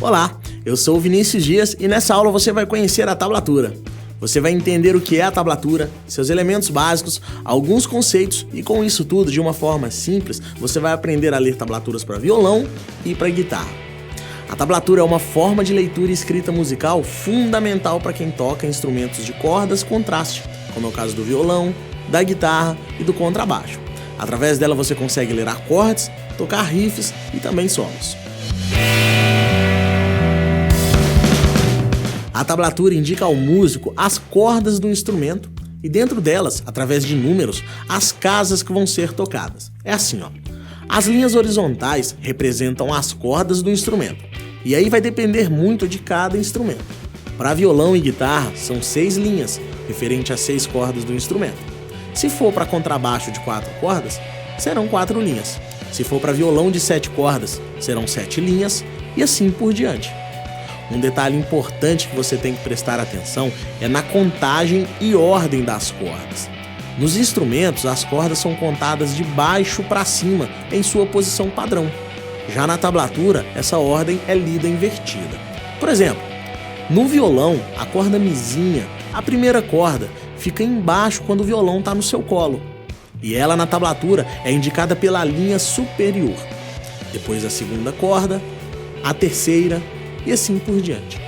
Olá, eu sou o Vinícius Dias e nessa aula você vai conhecer a tablatura. Você vai entender o que é a tablatura, seus elementos básicos, alguns conceitos e com isso tudo, de uma forma simples, você vai aprender a ler tablaturas para violão e para guitarra. A tablatura é uma forma de leitura e escrita musical fundamental para quem toca instrumentos de cordas com traste, como é o caso do violão, da guitarra e do contrabaixo. Através dela você consegue ler acordes, tocar riffs e também solos. A tablatura indica ao músico as cordas do instrumento e dentro delas, através de números, as casas que vão ser tocadas. É assim, ó. As linhas horizontais representam as cordas do instrumento e aí vai depender muito de cada instrumento. Para violão e guitarra, são 6 linhas, referente às 6 cordas do instrumento. Se for para contrabaixo de 4 cordas, serão 4 linhas. Se for para violão de 7 cordas, serão 7 linhas e assim por diante. Um detalhe importante que você tem que prestar atenção é na contagem e ordem das cordas. Nos instrumentos, as cordas são contadas de baixo para cima em sua posição padrão. Já na tablatura, essa ordem é lida invertida. Por exemplo, no violão, a corda mizinha, a primeira corda, fica embaixo quando o violão está no seu colo. E ela na tablatura é indicada pela linha superior. Depois a segunda corda, a terceira e assim por diante.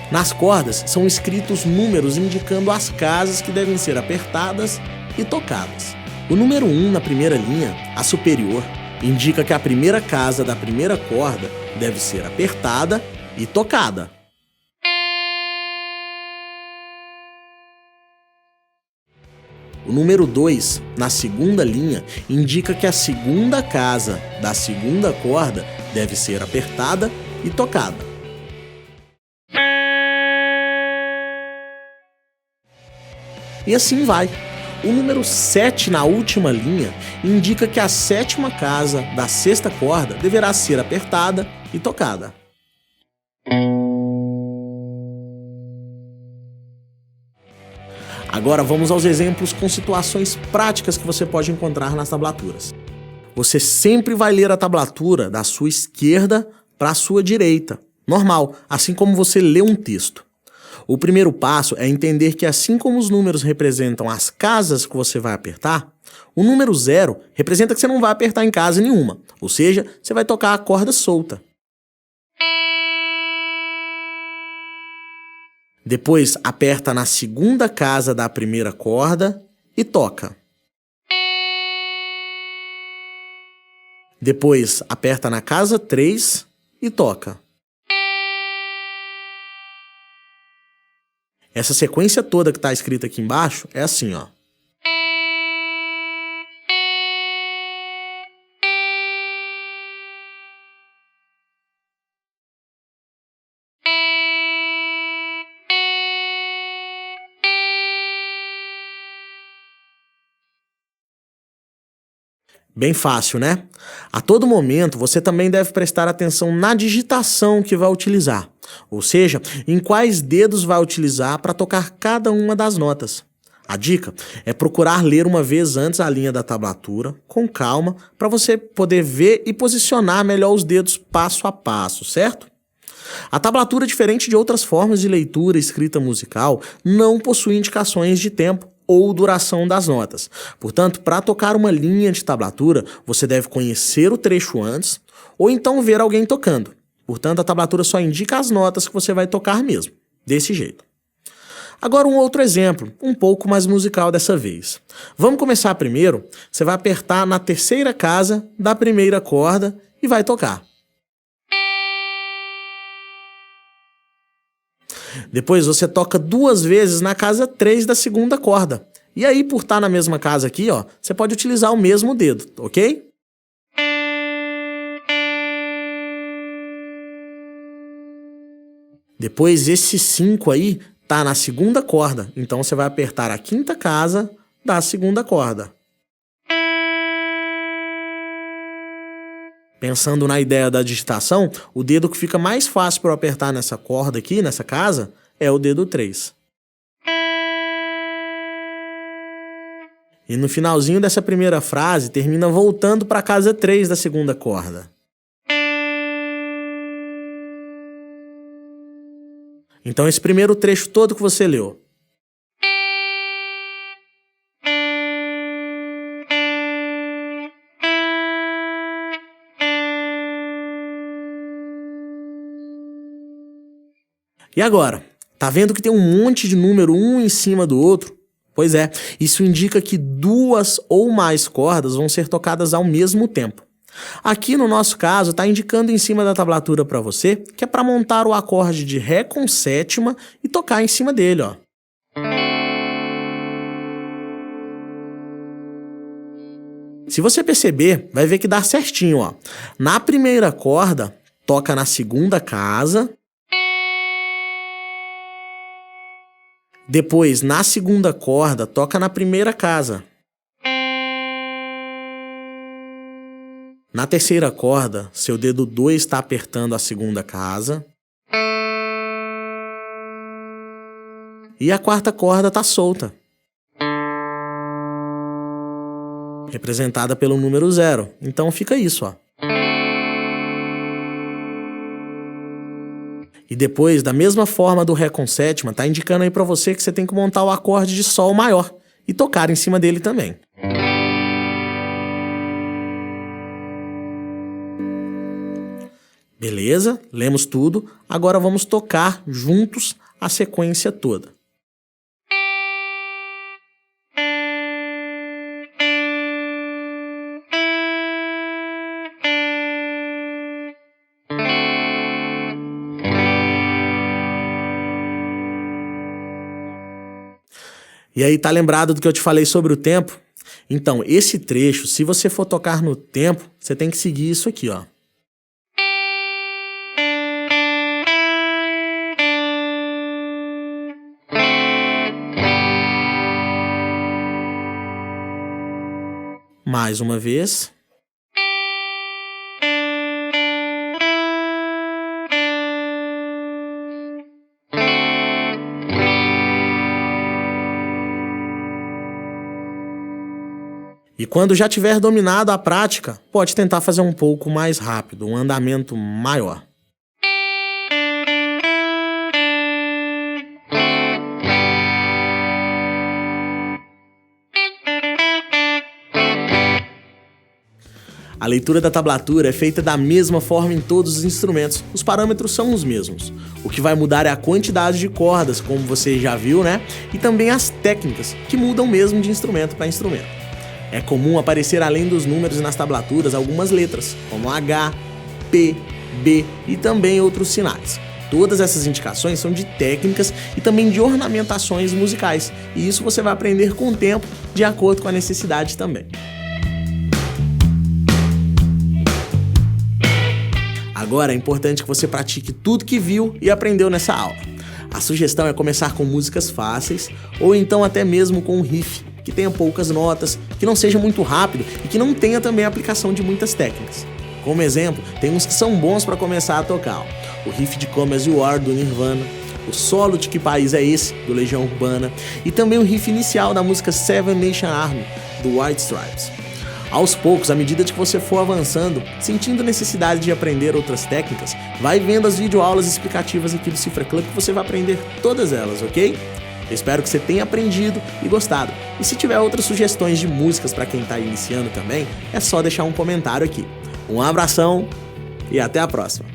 Nas cordas são escritos números indicando as casas que devem ser apertadas e tocadas. O número 1 na primeira linha, a superior, indica que a primeira casa da primeira corda deve ser apertada e tocada. O número 2, na segunda linha, indica que a segunda casa da segunda corda deve ser apertada e tocada. E assim vai. O número 7 na última linha indica que a sétima casa da sexta corda deverá ser apertada e tocada. Agora vamos aos exemplos com situações práticas que você pode encontrar nas tablaturas. Você sempre vai ler a tablatura da sua esquerda para a sua direita, normal, assim como você lê um texto. O primeiro passo é entender que assim como os números representam as casas que você vai apertar, o número 0 representa que você não vai apertar em casa nenhuma, ou seja, você vai tocar a corda solta. Depois aperta na segunda casa da primeira corda e toca. Depois aperta na casa 3 e toca. Essa sequência toda que está escrita aqui embaixo é assim, ó. Bem fácil, né? A todo momento, você também deve prestar atenção na digitação que vai utilizar, ou seja, em quais dedos vai utilizar para tocar cada uma das notas. A dica é procurar ler uma vez antes a linha da tablatura, com calma, para você poder ver e posicionar melhor os dedos passo a passo, certo? A tablatura, diferente de outras formas de leitura e escrita musical, não possui indicações de tempo ou duração das notas. Portanto, para tocar uma linha de tablatura, você deve conhecer o trecho antes ou então ver alguém tocando. Portanto, a tablatura só indica as notas que você vai tocar mesmo, desse jeito. Agora um outro exemplo, um pouco mais musical dessa vez. Vamos começar primeiro, você vai apertar na terceira casa da primeira corda e vai tocar. Depois você toca 2 vezes na casa 3 da segunda corda. E aí, por estar na mesma casa aqui, ó, você pode utilizar o mesmo dedo, ok? Depois esse 5 aí tá na segunda corda, então você vai apertar a quinta casa da segunda corda. Pensando na ideia da digitação, o dedo que fica mais fácil para eu apertar nessa corda aqui, nessa casa, é o dedo 3. E no finalzinho dessa primeira frase, termina voltando para a casa 3 da segunda corda. Então esse primeiro trecho todo que você leu. E agora? Tá vendo que tem um monte de número um em cima do outro? Pois é, isso indica que duas ou mais cordas vão ser tocadas ao mesmo tempo. Aqui no nosso caso está indicando em cima da tablatura para você que é para montar o acorde de Ré com sétima e tocar em cima dele, ó. Se você perceber, vai ver que dá certinho, ó. Na primeira corda, toca na segunda casa. Depois, na segunda corda, toca na primeira casa. Na terceira corda, seu dedo 2 está apertando a segunda casa. E a quarta corda está solta, representada pelo número 0. Então fica isso, ó. E depois, da mesma forma do Ré com sétima, tá indicando aí pra você que você tem que montar o acorde de Sol maior e tocar em cima dele também. Beleza? Lemos tudo. Agora vamos tocar juntos a sequência toda. E aí, tá lembrado do que eu te falei sobre o tempo? Então, esse trecho, se você for tocar no tempo, você tem que seguir isso aqui, ó. Mais uma vez. E quando já tiver dominado a prática, pode tentar fazer um pouco mais rápido, um andamento maior. A leitura da tablatura é feita da mesma forma em todos os instrumentos, os parâmetros são os mesmos. O que vai mudar é a quantidade de cordas, como você já viu, né? E também as técnicas, que mudam mesmo de instrumento para instrumento. É comum aparecer além dos números nas tablaturas algumas letras, como H, P, B e também outros sinais. Todas essas indicações são de técnicas e também de ornamentações musicais, e isso você vai aprender com o tempo, de acordo com a necessidade também. Agora é importante que você pratique tudo que viu e aprendeu nessa aula. A sugestão é começar com músicas fáceis, ou então até mesmo com um riff, que tenha poucas notas, que não seja muito rápido e que não tenha também a aplicação de muitas técnicas. Como exemplo, tem uns que são bons para começar a tocar. O riff de Come As You Are, do Nirvana, o solo de Que País É Esse, do Legião Urbana, e também o riff inicial da música Seven Nation Army, do White Stripes. Aos poucos, à medida que você for avançando, sentindo necessidade de aprender outras técnicas, vai vendo as videoaulas explicativas aqui do Cifra Club que você vai aprender todas elas, ok? Eu espero que você tenha aprendido e gostado. E se tiver outras sugestões de músicas para quem está iniciando também, é só deixar um comentário aqui. Um abração e até a próxima!